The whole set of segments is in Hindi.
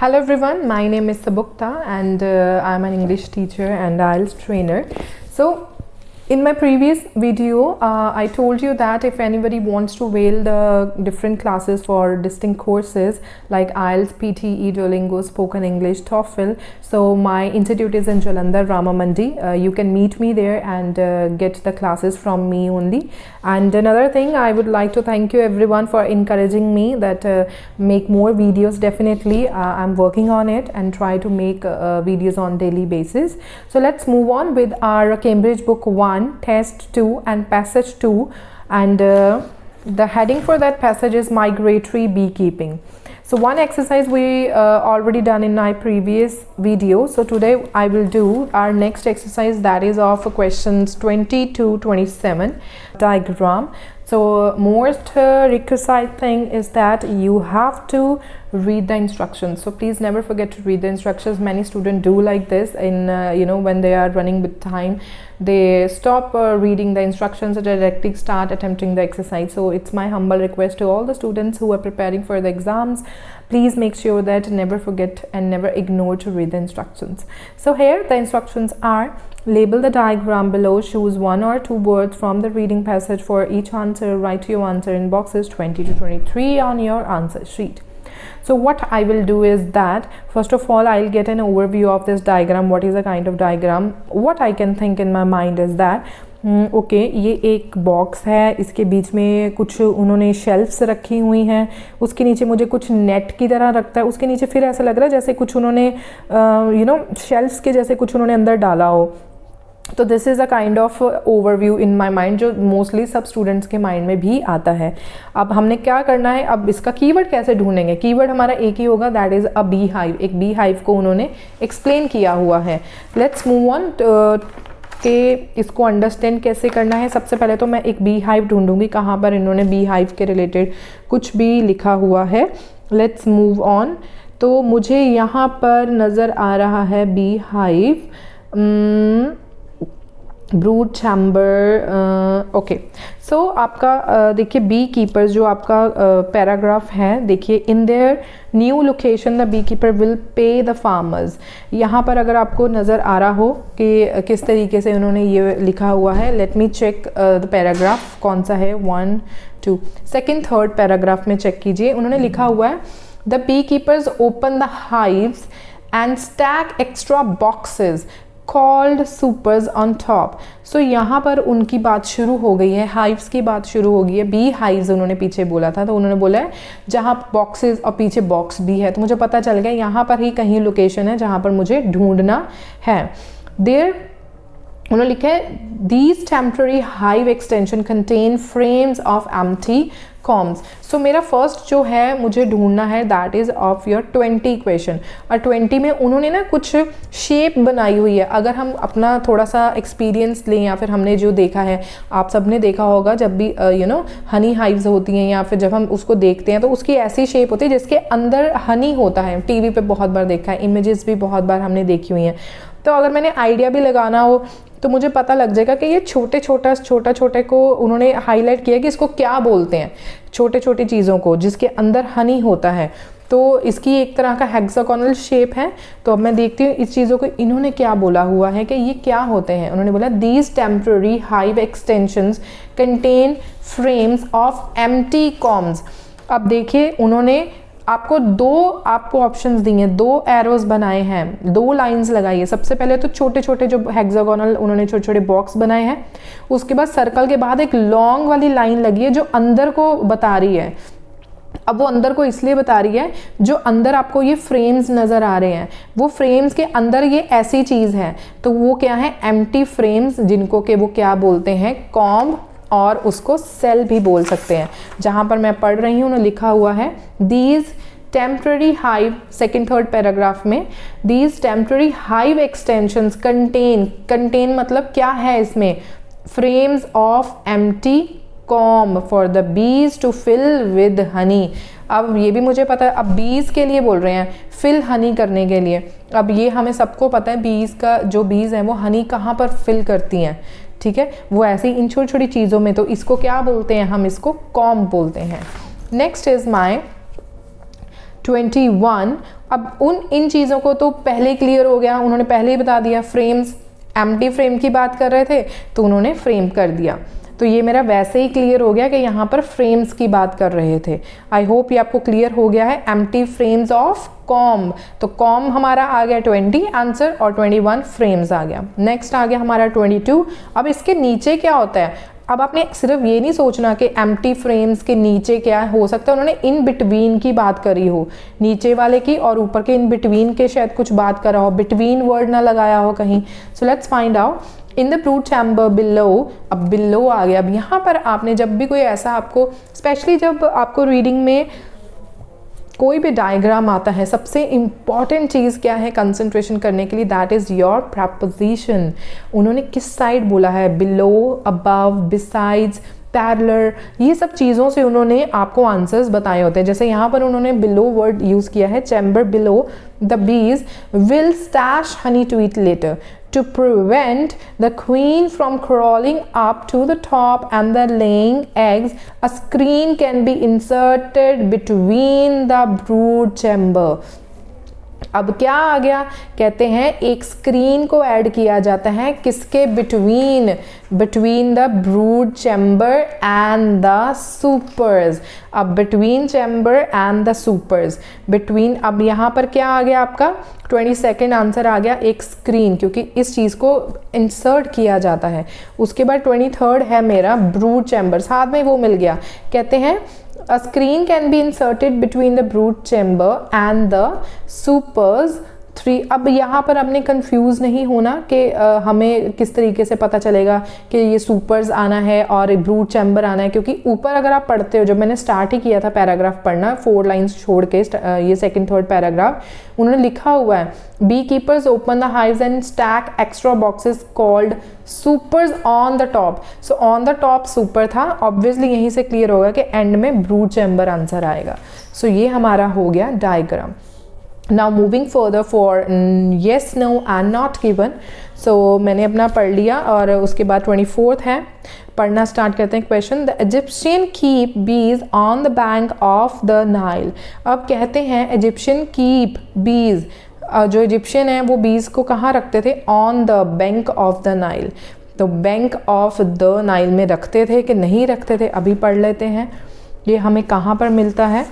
Hello everyone, my name is Sabukta and I'm an English teacher and IELTS trainer. So in my previous video, I told you that if anybody wants to avail the different classes for distinct courses like IELTS, PTE, Duolingo, Spoken English, TOEFL, so my institute is in Jalandhar, Rama Mandi. You can meet me there and get the classes from me only. And another thing, I would like to thank you everyone for encouraging me that make more videos. Definitely, I'm working on it and try to make videos on daily basis. So let's move on with our Cambridge Book 1. Test 2 and passage 2, and the heading for that passage is migratory beekeeping. So one exercise we already done in my previous video, so today I will do our next exercise, that is of questions 20 to 27 diagram. So most requisite thing is that you have to read the instructions. So please never forget to read the instructions. Many students do like this in when they are running with time, they stop reading the instructions and directly start attempting the exercise. So it's my humble request to all the students who are preparing for the exams, please make sure that never forget and never ignore to read the instructions. So here the instructions are: label the diagram below, choose one or two words from the reading passage for each answer, write your answer in boxes 20 to 23 on your answer sheet. So what I will do is that first of all I'll get an overview of this diagram. What is a kind of diagram? What I can think in my mind is that okay ये एक बॉक्स है, इसके बीच में कुछ उन्होंने शेल्फ्स रखी हुई हैं, उसके नीचे मुझे कुछ नेट की तरह रखता है, उसके नीचे फिर ऐसा लग रहा है जैसे कुछ उन्होंने शेल्फ्स के जैसे कुछ उन्होंने अंदर डाला हो. तो this is a kind of overview in my mind, जो मोस्टली सब स्टूडेंट्स के माइंड में भी आता है. अब हमने क्या करना है, अब इसका कीवर्ड कैसे ढूंढेंगे? कीवर्ड हमारा एक ही होगा, that is a bee hive. एक बी हाइव को उन्होंने एक्सप्लेन किया हुआ है. लेट्स मूव ऑन के इसको अंडरस्टैंड कैसे करना है. सबसे पहले तो मैं एक बी हाइव ढूंढूंगी कहाँ पर इन्होंने बी हाइव के रिलेटेड कुछ भी लिखा हुआ है. Let's move on. तो मुझे यहाँ पर नज़र आ रहा है beehive, brood chamber. Okay, so आपका देखिए बी कीपर जो आपका पैराग्राफ है, देखिए in their new location the beekeeper will pay the farmers. यहाँ पर अगर आपको नज़र आ रहा हो कि किस तरीके से उन्होंने ये लिखा हुआ है, let me check the paragraph कौन सा है. 1 2 सेकेंड थर्ड पैराग्राफ में चेक कीजिए. उन्होंने लिखा हुआ है the beekeepers open the hives and stack extra boxes called supers on top. So यहाँ पर उनकी बात शुरू हो गई है, हाइव्स की बात शुरू हो गई है. बी हाइव्स उन्होंने पीछे बोला था, तो उन्होंने बोला है जहाँ बॉक्सेस और पीछे बॉक्स भी है, तो मुझे पता चल गया यहाँ पर ही कहीं लोकेशन है जहाँ पर मुझे ढूंढना है. देयर उन्होंने लिखा है these temporary hive extension contain frames of empty combs. So मेरा फर्स्ट जो है मुझे ढूंढना है that is of your 20 question. और 20 में उन्होंने ना कुछ शेप बनाई हुई है. अगर हम अपना थोड़ा सा एक्सपीरियंस लें या फिर हमने जो देखा है, आप सब ने देखा होगा जब भी हनी हाइव्स होती हैं या फिर जब हम उसको देखते हैं तो उसकी ऐसी शेप होती है जिसके अंदर हनी होता है. टीवी पे बहुत बार देखा है, इमेजेस भी बहुत बार हमने देखी हुई हैं. तो अगर मैंने आइडिया भी लगाना हो तो मुझे पता लग जाएगा कि ये छोटे छोटे को उन्होंने हाईलाइट किया कि इसको क्या बोलते हैं, छोटे छोटी चीज़ों को जिसके अंदर हनी होता है. तो इसकी एक तरह का हेक्सागोनल शेप है. तो अब मैं देखती हूँ इस चीज़ों को इन्होंने क्या बोला हुआ है कि ये क्या होते हैं. उन्होंने बोला these temporary hive extensions contain frames of empty combs. अब देखिए उन्होंने आपको ऑप्शंस दिए हैं, 2 एरोज बनाए हैं, 2 लाइंस लगाई है. सबसे पहले तो छोटे छोटे जो हेक्सागोनल उन्होंने छोटे छोटे बॉक्स बनाए हैं, उसके बाद सर्कल के बाद एक लॉन्ग वाली लाइन लगी है जो अंदर को बता रही है. अब वो अंदर को इसलिए बता रही है जो अंदर आपको ये फ्रेम्स नज़र आ रहे हैं, वो फ्रेम्स के अंदर ये ऐसी चीज़ है. तो वो क्या है? एम्प्टी फ्रेम्स, जिनको कि वो क्या बोलते हैं? कॉम्ब, और उसको सेल भी बोल सकते हैं. जहाँ पर मैं पढ़ रही हूँ उन्होंने लिखा हुआ है these temporary hive, second third paragraph में, these temporary hive extensions contain मतलब क्या है इसमें? Frames of empty comb for the bees to fill with honey. अब ये भी मुझे पता है, अब बीज के लिए बोल रहे हैं, फिल हनी करने के लिए. अब ये हमें सबको पता है बीज का जो बीज है वो हनी कहाँ पर फिल करती हैं, ठीक है, वो ऐसे ही इन छोटी छोटी चीज़ों में. तो इसको क्या बोलते हैं? हम इसको कॉम्ब बोलते हैं. नेक्स्ट इज माई 21, अब इन चीज़ों को तो पहले क्लियर हो गया, उन्होंने पहले ही बता दिया। फ्रेम्स, एम्प्टी फ्रेम की बात कर रहे थे तो उन्होंने फ्रेम कर दिया, तो ये मेरा वैसे ही क्लियर हो गया कि यहाँ पर फ्रेम्स की बात कर रहे थे। आई होप ये आपको क्लियर हो गया है। एम्प्टी फ्रेम्स ऑफ कॉम, तो कॉम हमारा आ गया 20 आंसर और 21 फ्रेम्स आ गया। नेक्स्ट आ गया हमारा 22। अब इसके नीचे क्या होता है, अब आपने सिर्फ ये नहीं सोचना कि एम्प्टी फ्रेम्स के नीचे क्या हो सकता है, उन्होंने इन बिटवीन की बात करी हो, नीचे वाले की और ऊपर के इन बिटवीन के शायद कुछ बात करा हो, बिटवीन वर्ड ना लगाया हो कहीं। So let's find out. In the brood chamber below, अब बिलो आ गया। अब यहाँ पर आपने जब भी कोई ऐसा आपको, स्पेशली जब आपको रीडिंग में कोई भी डायग्राम आता है, सबसे इम्पॉर्टेंट चीज़ क्या है कंसंट्रेशन करने के लिए, दैट इज़ योर प्रपोजिशन। उन्होंने किस साइड बोला है, बिलो, अबव, बिसाइड्स, पैरेलल, ये सब चीज़ों से उन्होंने आपको आंसर्स बताए होते हैं। जैसे यहाँ पर उन्होंने बिलो वर्ड यूज़ किया है, chamber below the bees will stash honey to eat later to prevent the queen from crawling up to the top and the laying eggs. A screen can be inserted between the brood chamber. अब क्या आ गया, कहते हैं एक स्क्रीन को ऐड किया जाता है किसके, between the brood chamber and the supers. अब between chamber and the supers, between, अब यहाँ पर क्या आ गया आपका 22nd आंसर आ गया, एक स्क्रीन, क्योंकि इस चीज़ को इंसर्ट किया जाता है। उसके बाद 23rd है मेरा ब्रूड चैम्बर, साथ में वो मिल गया। कहते हैं a screen can be inserted between the brood chamber and the supers 3। अब यहाँ पर आपने कंफ्यूज नहीं होना कि हमें किस तरीके से पता चलेगा कि ये सुपर्स आना है और ब्रूड चैम्बर आना है, क्योंकि ऊपर अगर आप पढ़ते हो, जब मैंने स्टार्ट ही किया था पैराग्राफ पढ़ना 4 लाइन्स छोड़ के, ये 2nd 3rd पैराग्राफ, उन्होंने लिखा हुआ है beekeepers open the hives and stack extra boxes called supers on the top. So on the top super था, ऑब्वियसली यहीं से क्लियर होगा कि एंड में ब्रूड चैम्बर आंसर आएगा। सो ये हमारा हो गया diagram. Now moving further for yes, no and not given. So मैंने अपना पढ़ लिया और उसके बाद 24th है, पढ़ना स्टार्ट करते हैं क्वेश्चन। द इजिप्शियन कीप बीज on the bank of the Nile. अब कहते हैं इजिप्शियन कीप बीज, जो इजिप्शियन है वो बीज को कहाँ रखते थे, on the bank of the Nile. तो बैंक ऑफ द नाइल में रखते थे कि नहीं रखते थे, अभी पढ़ लेते हैं ये हमें कहाँ पर मिलता है।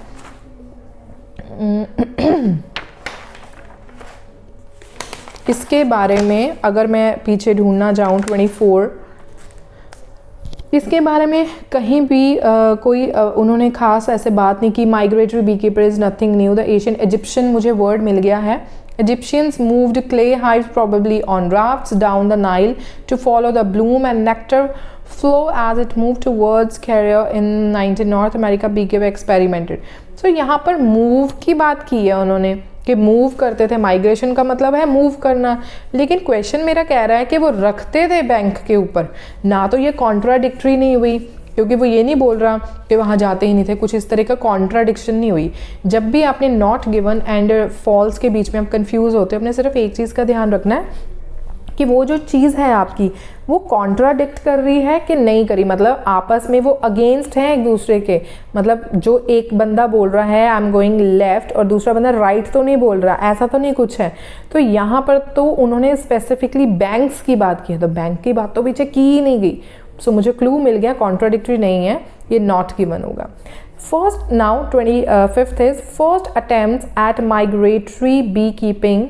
इसके बारे में अगर मैं पीछे ढूंढना जाऊँ 24, इसके बारे में कहीं भी कोई उन्होंने खास ऐसे बात नहीं की। Migratory bee keeper is nothing new, the Asian Egyptian मुझे वर्ड मिल गया है। Egyptians moved clay hives probably on rafts down the Nile to follow the bloom and nectar flow as it moved towards Cairo in 19 North America beekeeper experimented. So यहाँ पर move की बात की है उन्होंने कि मूव करते थे, माइग्रेशन का मतलब है मूव करना, लेकिन क्वेश्चन मेरा कह रहा है कि वो रखते थे बैंक के ऊपर ना, तो ये कॉन्ट्राडिक्टरी नहीं हुई, क्योंकि वो ये नहीं बोल रहा कि वहाँ जाते ही नहीं थे, कुछ इस तरह का कॉन्ट्राडिक्शन नहीं हुई। जब भी आपने नॉट गिवन एंड फॉल्स के बीच में आप कंफ्यूज होते हो, आपने सिर्फ एक चीज़ का ध्यान रखना है कि वो जो चीज़ है आपकी वो कॉन्ट्राडिक्ट कर रही है कि नहीं करी, मतलब आपस में वो अगेंस्ट हैं एक दूसरे के, मतलब जो एक बंदा बोल रहा है आई एम गोइंग लेफ्ट और दूसरा बंदा राइट तो नहीं बोल रहा, ऐसा तो नहीं कुछ है। तो यहाँ पर तो उन्होंने स्पेसिफिकली बैंक्स की बात की है, तो बैंक की बात तो पीछे की ही नहीं गई। सो मुझे क्लू मिल गया, कॉन्ट्राडिक्टरी नहीं है, ये नॉट गिवन होगा। First now 25th is first attempts at migratory beekeeping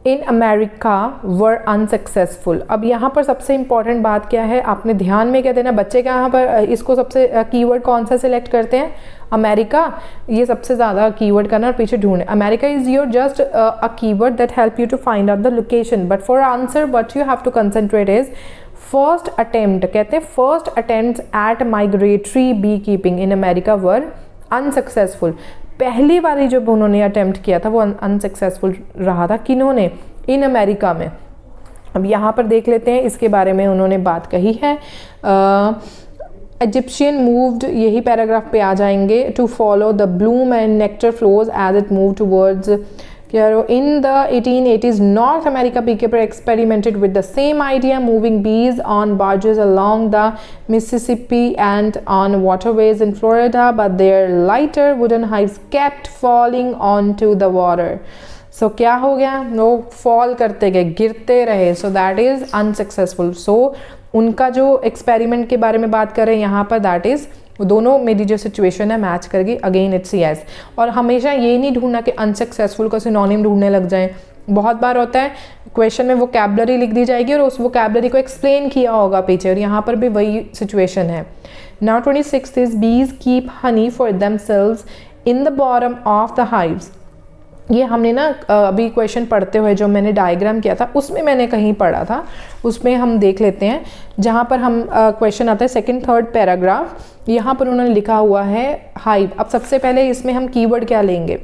in America were unsuccessful. अब यहाँ पर सबसे इंपॉर्टेंट बात क्या है, आपने ध्यान में क्या देना, बच्चे यहाँ पर इसको सबसे कीवर्ड कौन सा सिलेक्ट करते हैं, अमेरिका, ये सबसे ज़्यादा कीवर्ड करना और पीछे ढूंढे। America is your just a keyword that help you to find out the location, but for answer what you have to concentrate is first attempt. कहते हैं first attempt at migratory beekeeping in America were unsuccessful. पहली बारी जब उन्होंने अटेम्प्ट किया था वो अनसक्सेसफुल रहा था, किन्होंने, इन अमेरिका में। अब यहाँ पर देख लेते हैं इसके बारे में उन्होंने बात कही है। इजिप्शियन मूव्ड, यही पैराग्राफ पे आ जाएंगे, to follow the bloom and nectar flows as it move towards, In the 1880s, North America beekeeper experimented with the same idea, moving bees on barges along the Mississippi and on waterways in Florida, but their lighter wooden hives kept falling onto the water. So क्या हो गया, वो फॉल करते गए, गिरते रहे, सो दैट इज अनसक्सेसफुल. सो उनका जो एक्सपेरिमेंट के बारे में बात कर रहे हैं यहाँ पर, दैट इज दोनों मेरी जो सिचुएशन है मैच करेगी. Again it's yes. और हमेशा ये नहीं ढूंढना कि अनसक्सेसफुल का सिनोनिम ढूंढने लग जाएं. बहुत बार होता है क्वेश्चन में वोकैबुलरी लिख दी जाएगी और उस वोकैबुलरी को एक्सप्लेन किया होगा पीछे, और यहाँ पर भी वही सिचुएशन है. नाउ 26 इज बीज keep Honey for themselves in the bottom of the hives. ये हमने ना अभी क्वेश्चन पढ़ते हुए जो मैंने डायग्राम किया था उसमें मैंने कहीं पढ़ा था, उसमें हम देख लेते हैं. जहाँ पर हम क्वेश्चन आता है सेकंड थर्ड पैराग्राफ, यहाँ पर उन्होंने लिखा हुआ है हाइव. अब सबसे पहले इसमें हम कीवर्ड क्या लेंगे,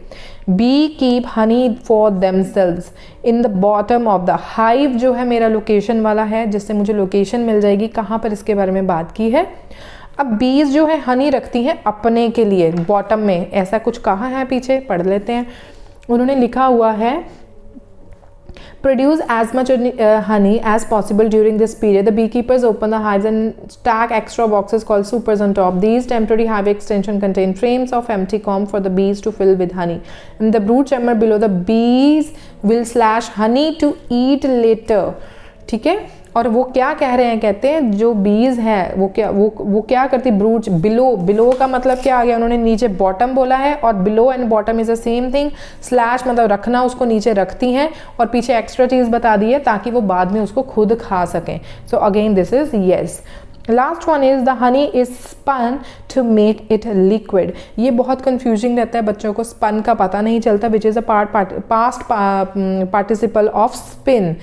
be keep Honey for themselves in the bottom of the hive. जो है मेरा लोकेशन वाला है, जिससे मुझे लोकेशन मिल जाएगी कहाँ पर इसके बारे में बात की है. अब बीज जो है हनी रखती हैं अपने के लिए बॉटम में, ऐसा कुछ कहा है पीछे, पढ़ लेते हैं. उन्होंने लिखा हुआ है produce as much honey as possible during this period. The beekeepers open the hives and stack extra boxes called supers on top. These temporary hive extension contain frames of empty comb for the bees to fill with honey. In the brood chamber below, the bees will slash honey to eat later. ठीक है. और वो क्या कह रहे हैं, कहते हैं जो बीज है वो क्या करती, ब्रूड बिलो का मतलब क्या आ गया, उन्होंने नीचे बॉटम बोला है और below and bottom is the same thing. Slash मतलब रखना, उसको नीचे रखती हैं और पीछे एक्स्ट्रा चीज बता दी है ताकि वो बाद में उसको खुद खा सकें. So again this is yes. Last one is the honey is spun to make it liquid. ये बहुत कंफ्यूजिंग रहता है बच्चों को, स्पन का पता नहीं चलता, which is a past participle off spin.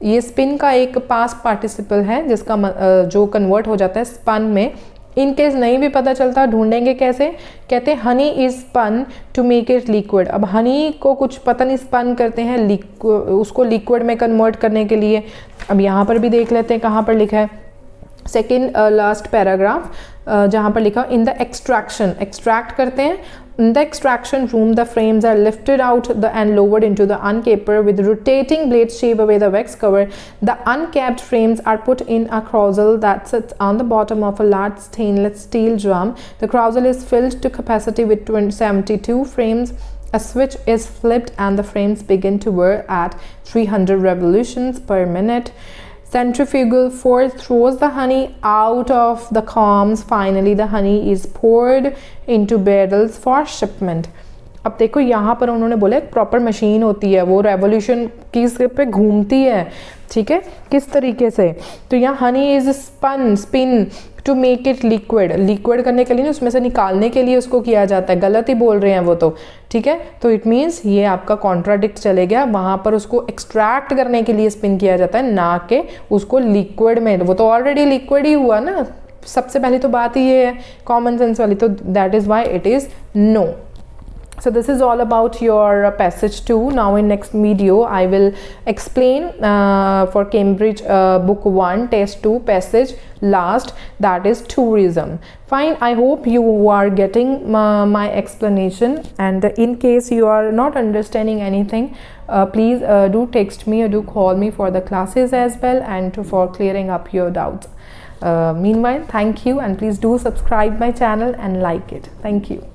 ये स्पिन का एक पास्ट पार्टिसिपल है जिसका जो कन्वर्ट हो जाता है स्पन में. इन केस नहीं भी पता चलता, ढूंढेंगे कैसे, कहते हैं honey is spun to make it liquid. अब हनी को कुछ पता नहीं, स्पन करते हैं उसको लिक्विड में कन्वर्ट करने के लिए. अब यहाँ पर भी देख लेते हैं कहाँ पर लिखा है, सेकेंड लास्ट पैराग्राफ जहाँ पर लिखा इन द एक्सट्रैक्शन, एक्सट्रैक्ट करते हैं. In the extraction room, the frames are lifted out and lowered into the uncaper with rotating blades shave away the wax cover. The uncapped frames are put in a krauzel that sits on the bottom of a large stainless steel drum. The krauzel is filled to capacity with 72 frames. A switch is flipped and the frames begin to whir at 300 revolutions per minute. Centrifugal force throws the honey out of the combs. Finally, the honey is poured into barrels for shipment. अब देखो यहाँ पर उन्होंने बोला एक प्रॉपर मशीन होती है, वो रेवोल्यूशन किस पे घूमती है, ठीक है, किस तरीके से. तो यहाँ honey is spin to make it liquid करने के लिए ना, उसमें से निकालने के लिए उसको किया जाता है. गलत ही बोल रहे हैं वो तो, ठीक है. तो इट मीन्स ये आपका कॉन्ट्राडिक्ट चले गया. वहाँ पर उसको एक्सट्रैक्ट करने के लिए स्पिन किया जाता है, ना कि उसको लिक्विड में. वो तो ऑलरेडी लिक्विड ही हुआ ना, सबसे पहली तो बात ही ये है कॉमन सेंस वाली. तो that is why it is no. So this is all about your passage 2. Now in next video I will explain for Cambridge book 1 test 2 passage last, that is tourism. Fine, I hope you are getting my explanation, and in case you are not understanding anything, please do text me or do call me for the classes as well, and for clearing up your doubts. Meanwhile, thank you, and please do subscribe my channel and like it. Thank you.